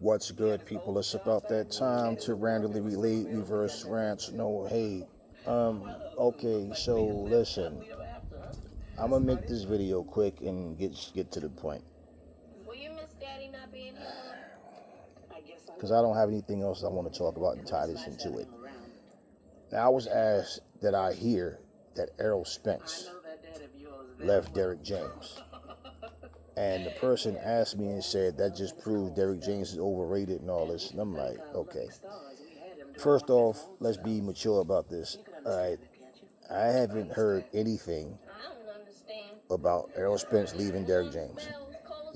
What's good, people? It's about that time to randomly relate, reverse rants, no hate. Okay, so listen, I'm gonna make this video quick and get to the point. Because I don't have anything else I want to talk about and tie this into it. Now, I was asked that I hear that Errol Spence left Derrick James. And the person asked me and said that just proved Derrick James is overrated and all this. And I'm like, okay. First off, let's be mature about this. All right. I haven't heard anything about Errol Spence leaving Derrick James.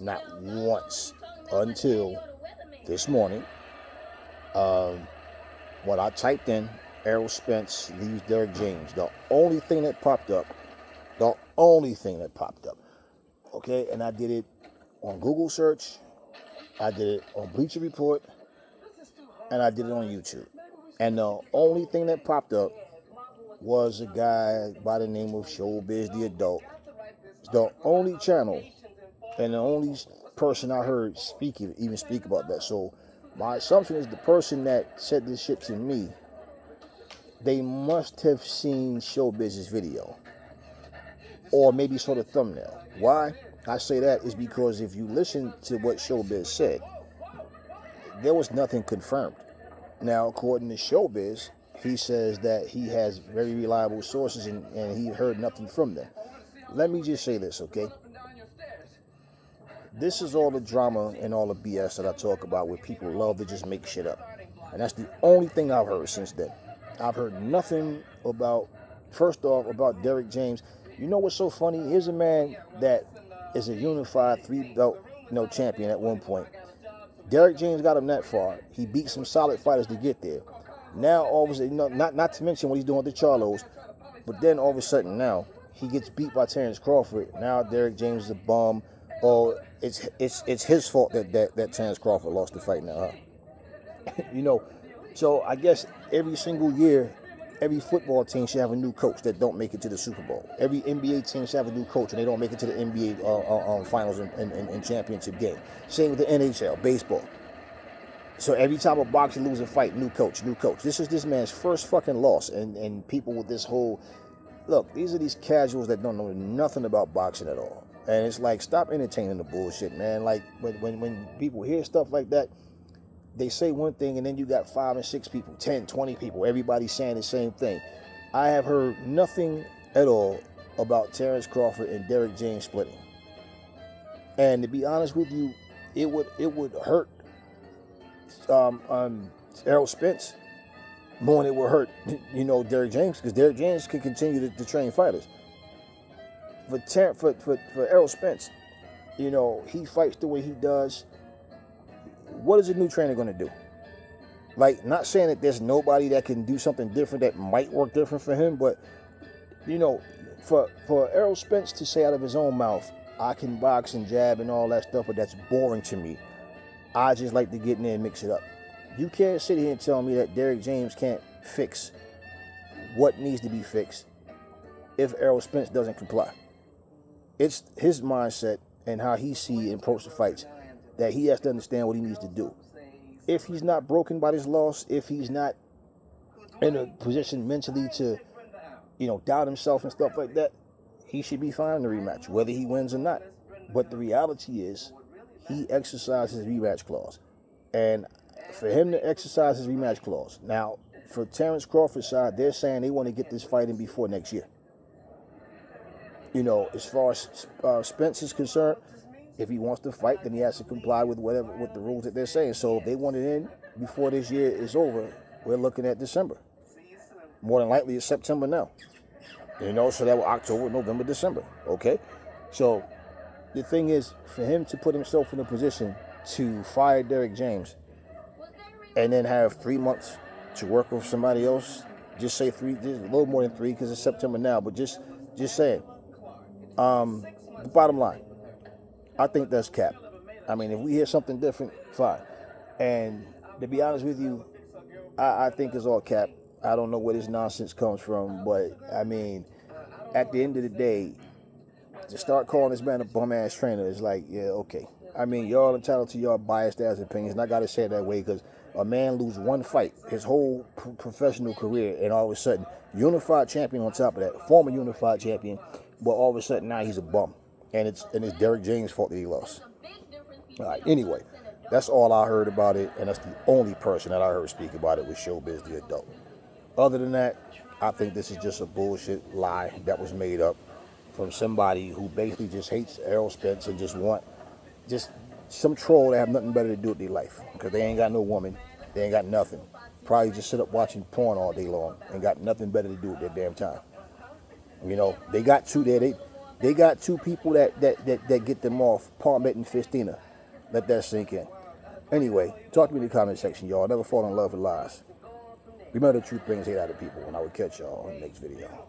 Not once until this morning. When I typed in Errol Spence leaves Derrick James, the only thing that popped up, okay, and I did it on Google search, I did it on Bleacher Report, and I did it on YouTube. And the only thing that popped up was a guy by the name of Showbiz the Adult. It's the only channel and the only person I heard even speak about that. So my assumption is the person that said this shit to me, they must have seen Showbiz's video. Or maybe saw the thumbnail. Why I say that is because if you listen to what Showbiz said, there was nothing confirmed. Now, according to Showbiz, he says that he has very reliable sources and he heard nothing from them. Let me just say this, okay? This is all the drama and all the BS that I talk about where people love to just make shit up. And that's the only thing I've heard since then. I've heard nothing about, first off, about Derrick James. You know what's so funny? Here's a man that is a unified three-belt champion at one point. Derrick James got him that far. He beat some solid fighters to get there. Now, all of a sudden, not to mention what he's doing with the Charlos, but then all of a sudden now, he gets beat by Terrence Crawford. Now Derrick James is a bum. Oh, it's his fault that Terrence Crawford lost the fight now, huh? So I guess every single year, every football team should have a new coach that don't make it to the Super Bowl. Every NBA team should have a new coach and they don't make it to the NBA finals and championship game. Same with the NHL, baseball. So every time a boxer loses a fight, new coach. This is this man's first fucking loss. And people with this whole, look, these are these casuals that don't know nothing about boxing at all. And it's like, stop entertaining the bullshit, man. Like, when people hear stuff like that, they say one thing and then you got 5 and 6 people, 10, 20 people, everybody saying the same thing. I have heard nothing at all about Terrence Crawford and Derrick James splitting. And to be honest with you, it would hurt Errol Spence more than it would hurt, Derrick James, because Derrick James can continue to train fighters. For Errol Spence, he fights the way he does. What is a new trainer going to do? Like, not saying that there's nobody that can do something different that might work different for him, but, for Errol Spence to say out of his own mouth, I can box and jab and all that stuff, but that's boring to me. I just like to get in there and mix it up. You can't sit here and tell me that Derrick James can't fix what needs to be fixed if Errol Spence doesn't comply. It's his mindset and how he sees and approach the fights that he has to understand what he needs to do. If he's not broken by this loss, if he's not in a position mentally to, doubt himself and stuff like that, he should be fine in the rematch, whether he wins or not. But the reality is, he exercised his rematch clause. And for him to exercise his rematch clause, now, for Terrence Crawford's side, they're saying they want to get this fight in before next year. As far as Spence is concerned, if he wants to fight, then he has to comply with the rules that they're saying. So if they want it in before this year is over, we're looking at December. More than likely, it's September now. So that was October, November, December. Okay? So the thing is, for him to put himself in a position to fire Derrick James and then have 3 months to work with somebody else, just say 3, just a little more than 3 because it's September now, but just saying. The bottom line, I think that's cap. I mean, if we hear something different, fine. And to be honest with you, I think it's all cap. I don't know where this nonsense comes from, but I mean, at the end of the day, to start calling this man a bum-ass trainer is like, yeah, okay. I mean, y'all entitled to your biased ass opinions, and I gotta say it that way because a man lose one fight, his whole professional career, and all of a sudden, unified champion on top of that, former unified champion, but all of a sudden now he's a bum, and it's Derrick James' fault that he lost. All right. Anyway, that's all I heard about it, and that's the only person that I heard speak about it was Showbiz the adult. Other than that, I think this is just a bullshit lie that was made up from somebody who basically just hates Errol Spence and just some troll that have nothing better to do with their life because they ain't got no woman, they ain't got nothing. Probably just sit up watching porn all day long and got nothing better to do with their damn time. You know, they got two there. They got two people that get them off, Palmette and Fistina. Let that sink in. Anyway, talk to me in the comment section, y'all. Never fall in love with lies. Remember, the truth brings hate out of people, and I will catch y'all in the next video.